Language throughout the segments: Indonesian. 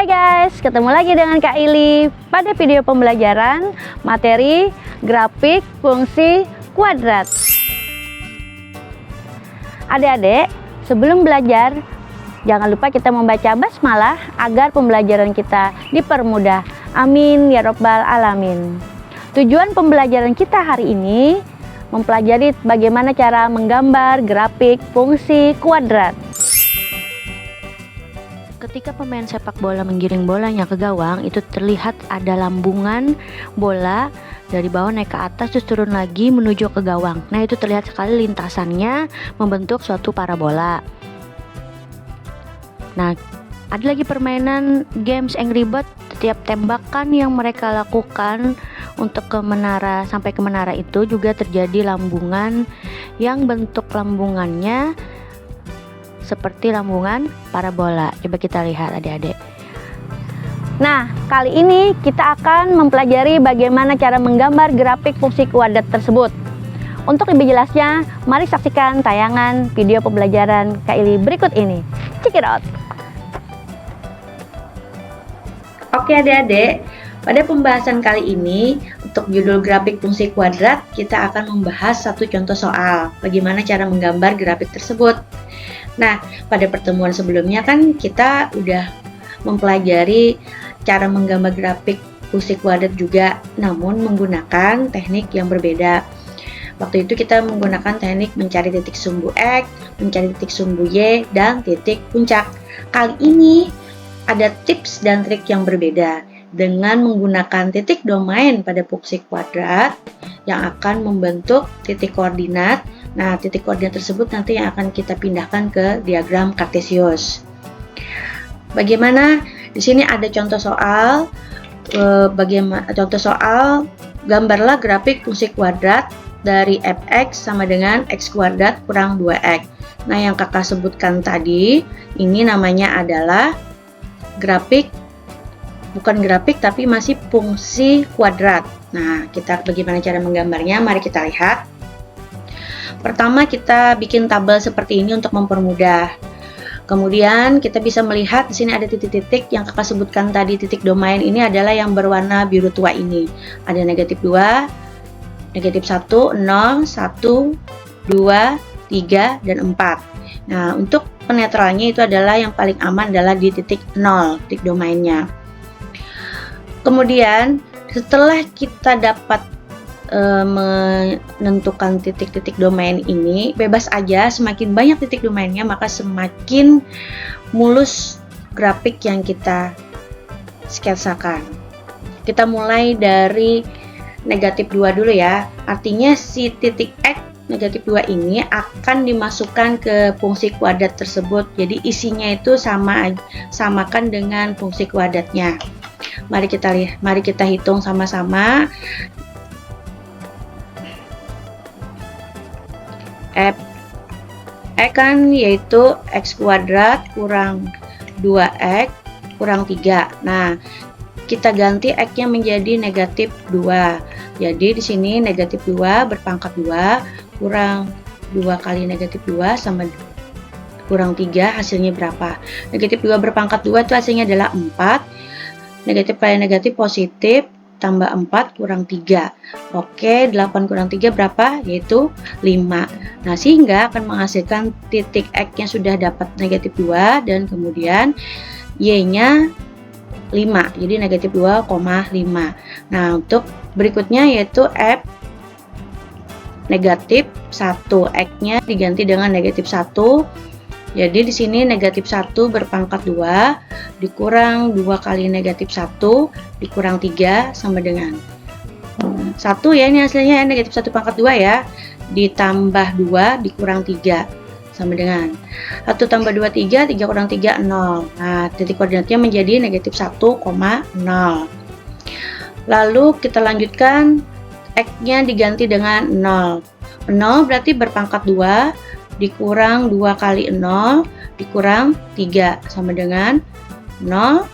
Hai guys, ketemu lagi dengan Kak Ili pada video pembelajaran materi grafik fungsi kuadrat. Adik-adik, sebelum belajar, jangan lupa kita membaca basmalah agar pembelajaran kita dipermudah. Amin ya robbal alamin. Tujuan pembelajaran kita hari ini mempelajari bagaimana cara menggambar grafik fungsi kuadrat. Ketika pemain sepak bola menggiring bolanya ke gawang, itu terlihat ada lambungan bola dari bawah naik ke atas terus turun lagi menuju ke gawang. Nah, itu terlihat sekali lintasannya membentuk suatu parabola. Nah, ada lagi permainan games Angry Bird. Setiap tembakan yang mereka lakukan untuk ke menara sampai ke menara itu juga terjadi lambungan yang bentuk lambungannya seperti lambungan parabola. Coba kita lihat adik-adik. Nah, kali ini kita akan mempelajari bagaimana cara menggambar grafik fungsi kuadrat tersebut. Untuk lebih jelasnya, mari saksikan tayangan video pembelajaran Kak Ili berikut ini. Check it out. Oke adik-adik, pada pembahasan kali ini untuk judul grafik fungsi kuadrat, kita akan membahas satu contoh soal bagaimana cara menggambar grafik tersebut. Nah, pada pertemuan sebelumnya kan kita udah mempelajari cara menggambar grafik fungsi kuadrat juga, namun menggunakan teknik yang berbeda. Waktu itu kita menggunakan teknik mencari titik sumbu X, mencari titik sumbu Y, dan titik puncak. Kali ini ada tips dan trik yang berbeda dengan menggunakan titik domain pada fungsi kuadrat yang akan membentuk titik koordinat. Nah, titik koordinat tersebut nanti yang akan kita pindahkan ke diagram Kartesius. Bagaimana? Di sini ada contoh soal. Gambarlah grafik fungsi kuadrat dari fx sama dengan x kuadrat kurang 2x. Nah, yang kakak sebutkan tadi, ini namanya adalah grafik, bukan grafik tapi masih fungsi kuadrat. Nah, kita bagaimana cara menggambarnya? Mari kita lihat. Pertama, kita bikin tabel seperti ini untuk mempermudah. Kemudian kita bisa melihat di sini ada titik-titik yang kakak sebutkan tadi. Titik domain ini adalah yang berwarna biru tua ini. Ada negatif 2, negatif 1, 0, 1, 2, 3, dan 4. Nah, untuk penetralnya itu adalah yang paling aman adalah di titik 0, titik domainnya. Kemudian setelah kita dapat menentukan titik-titik domain ini, bebas aja, semakin banyak titik domainnya maka semakin mulus grafik yang kita sketsakan. Kita mulai dari negatif 2 dulu ya. Artinya si titik X negatif 2 ini akan dimasukkan ke fungsi kuadrat tersebut. Jadi isinya itu samakan dengan fungsi kuadratnya. Mari kita hitung sama-sama. F kan yaitu x kuadrat kurang 2x kurang 3. Nah, kita ganti x-nya menjadi negatif 2. Jadi di sini negatif 2 berpangkat 2 kurang 2 kali negatif 2 sama kurang 3, hasilnya berapa? Negatif 2 berpangkat 2 itu hasilnya adalah 4. Negatif kali negatif positif, tambah 4 kurang 3. Oke, 8 kurang 3 berapa? Yaitu 5. Nah, sehingga akan menghasilkan titik X yang sudah dapat negatif 2 dan kemudian Y-nya 5. Jadi negatif 2,5. Nah, untuk berikutnya yaitu F negatif 1. X-nya diganti dengan negatif 1. Jadi di sini negatif 1 berpangkat 2 dikurang 2 kali negatif 1 dikurang 3 sama dengan 1 ya, ini hasilnya negatif 1 pangkat 2 ya, ditambah 2 dikurang 3 sama dengan 1 tambah 2 3, 3 kurang 3 0. Nah, titik koordinatnya menjadi negatif 1,0. Lalu kita lanjutkan, X-nya diganti dengan 0. 0 berarti berpangkat 2 dikurang 2 kali 0 dikurang 3 sama dengan 0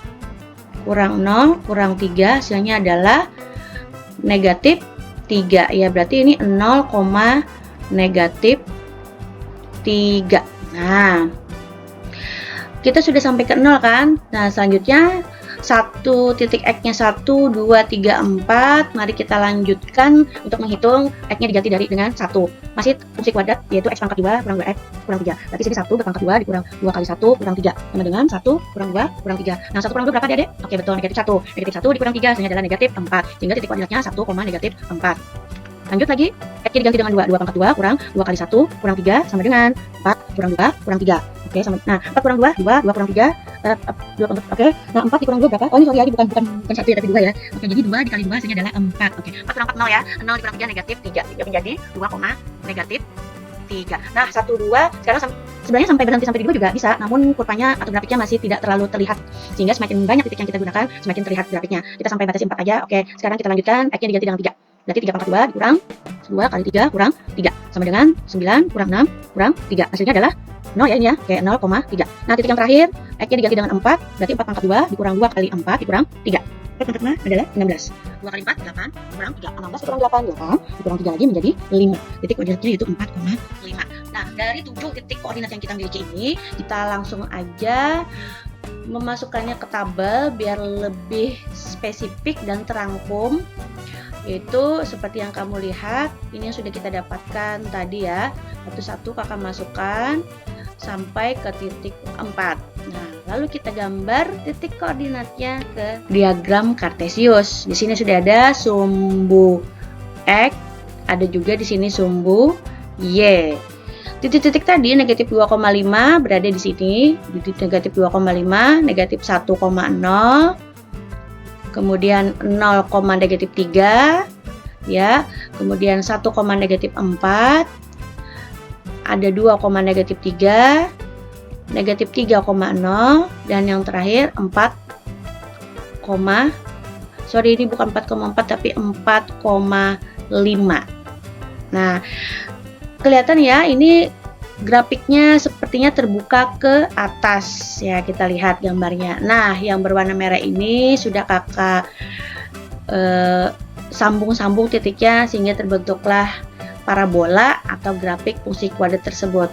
kurang 0 kurang 3, hasilnya adalah negatif 3 ya, berarti ini 0, negatif 3. Nah, kita sudah sampai ke 0 kan. Nah, selanjutnya satu titik X-nya 1, 2, 3, 4. Mari kita lanjutkan untuk menghitung X-nya diganti dengan 1. Masih fungsi kuadrat, yaitu X pangkat 2 kurang 2X kurang 3. Berarti sini 1 berpangkat 2 dikurang 2 kali 1 kurang 3. Sama dengan 1 kurang 2 kurang 3. Nah, 1 kurang 2 berapa adik? Oke, betul, negatif 1. Negatif 1 dikurang 3, hasilnya adalah negatif 4. Sehingga titik koordinatnya 1, negatif 4. Lanjut lagi, X-nya diganti dengan 2. 2 pangkat 2 kurang 2 kali 1 kurang 3 sama dengan 4 kurang 2 kurang 3. Oke, sama. Nah, 4 kurang 2, 2 kurang 3, 2 kurang 4. Oke, nah 4 dikurang 2 berapa? Oh, ini sorry ya, bukan 1 ya, tapi 2 ya. Oke, jadi 2 dikali 2 hasilnya adalah 4. Oke, 4 kurang 4 0 ya. 0 dikurang 3 negatif 3. 3 menjadi 2, negatif 3. Nah, 1, 2, sekarang sebenarnya sampai berhenti sampai di 2 juga bisa, namun kurvanya atau grafiknya masih tidak terlalu terlihat. Sehingga semakin banyak titik yang kita gunakan, semakin terlihat grafiknya. Kita sampai batasi 4 aja. Oke, sekarang kita lanjutkan, X-nya diganti dengan 3. Berarti 3 pangkat 2 dikurang 2 kali 3 kurang 3 sama dengan 9 kurang 6 kurang 3. Hasilnya adalah 0 ya ini ya, kayak 0,3. Nah, titik yang terakhir, X-nya diganti dengan 4, berarti 4 pangkat 2 dikurang 2 kali 4 dikurang 3. 4 pangkat 5 adalah 16. 2 kali 4, 8, kurang 3. 16 dikurang 8, 8, dikurang 3 lagi menjadi 5. Titik koordinatnya yaitu 4,5. Nah, dari 7 titik koordinat yang kita miliki ini, kita langsung aja memasukkannya ke tabel biar lebih spesifik dan terangkum. Yaitu seperti yang kamu lihat, ini yang sudah kita dapatkan tadi ya. Satu-satu kakak masukkan sampai ke titik 4. Nah, lalu kita gambar titik koordinatnya ke diagram Kartesius. Di sini sudah ada sumbu X, ada juga di sini sumbu Y. Titik-titik tadi negatif 2,5 berada di sini, di negatif 2,5, negatif 1,0, kemudian 0, negatif 3 ya, kemudian 1, negatif 4, ada 2, negatif 3, negatif 3,0, dan yang terakhir 4, sorry ini bukan 4,4 tapi 4,5. Nah, kelihatan ya, ini grafiknya sepertinya terbuka ke atas ya, kita lihat gambarnya. Nah, yang berwarna merah ini sudah kakak sambung-sambung titiknya sehingga terbentuklah parabola atau grafik fungsi kuadrat tersebut.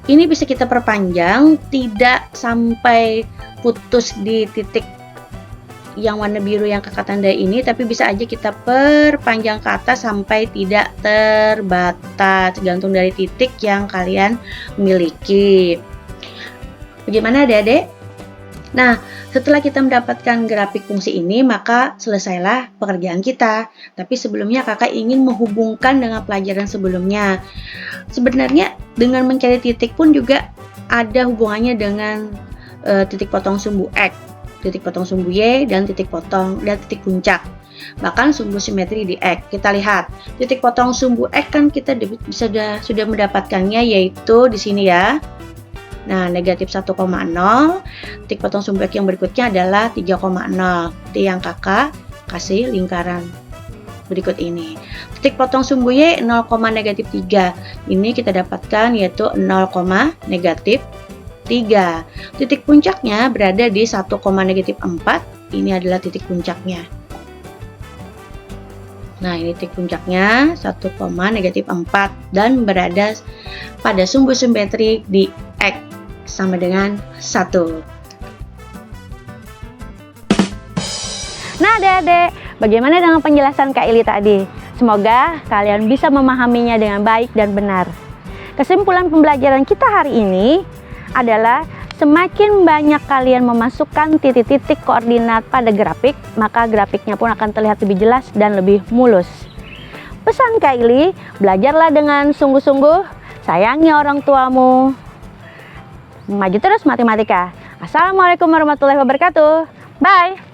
Ini bisa kita perpanjang, tidak sampai putus di titik yang warna biru yang kakak tandai ini, tapi bisa aja kita perpanjang ke atas sampai tidak terbatas, tergantung dari titik yang kalian miliki. Bagaimana adik-adik? Nah, setelah kita mendapatkan grafik fungsi ini, maka selesailah pekerjaan kita. Tapi sebelumnya kakak ingin menghubungkan dengan pelajaran sebelumnya. Sebenarnya dengan mencari titik pun juga ada hubungannya dengan titik potong sumbu X, titik potong sumbu Y, dan titik potong dan titik puncak. Bahkan sumbu simetri di X. Kita lihat titik potong sumbu X kan kita sudah mendapatkannya, yaitu di sini ya. Nah, negatif 1,0. Titik potong sumbu X yang berikutnya adalah 3,0. Itu yang kakak kasih lingkaran berikut ini. Titik potong sumbu Y 0, negatif 3. Ini kita dapatkan yaitu 0, negatif 3. Titik puncaknya berada di 1, negatif 4. Ini adalah titik puncaknya. Nah, ini titik puncaknya 1, negatif 4 dan berada pada sumbu simetri di X sama dengan 1. Nah, adik-adik, bagaimana dengan penjelasan Kak Ili tadi? Semoga kalian bisa memahaminya dengan baik dan benar. Kesimpulan pembelajaran kita hari ini adalah semakin banyak kalian memasukkan titik-titik koordinat pada grafik, maka grafiknya pun akan terlihat lebih jelas dan lebih mulus. Pesan Kak Ili, belajarlah dengan sungguh-sungguh, sayangi orang tuamu, maju terus matematika. Assalamualaikum warahmatullahi wabarakatuh. Bye.